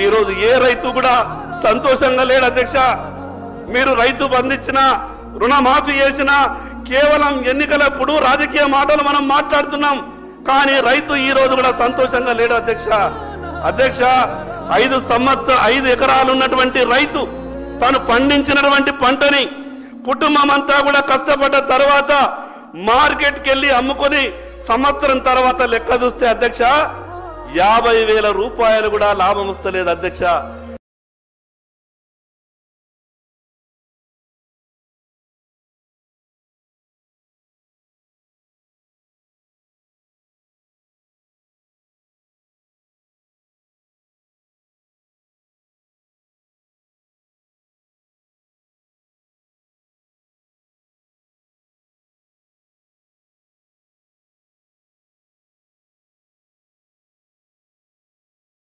ఈ రోజు ఏ రైతు కూడా సంతోషంగా లేడు అధ్యక్ష. మీరు రైతు బంధించిన రుణమాఫీ చేసిన కేవలం ఎన్నికలప్పుడు రాజకీయ మాటలు మనం మాట్లాడుతున్నాం, కానీ రైతు ఈ రోజు కూడా సంతోషంగా లేడు అధ్యక్ష. అధ్యక్ష 5 ఎకరాలు ఉన్నటువంటి రైతు తను పండించినటువంటి పంటని కుటుంబం అంతా కూడా కష్టపడ్డ తర్వాత మార్కెట్కి వెళ్ళి అమ్ముకొని సంవత్సరం తర్వాత లెక్క చూస్తే అధ్యక్ష 50,000 రూపాయలు కూడా లాభం వస్తలేదు అధ్యక్ష.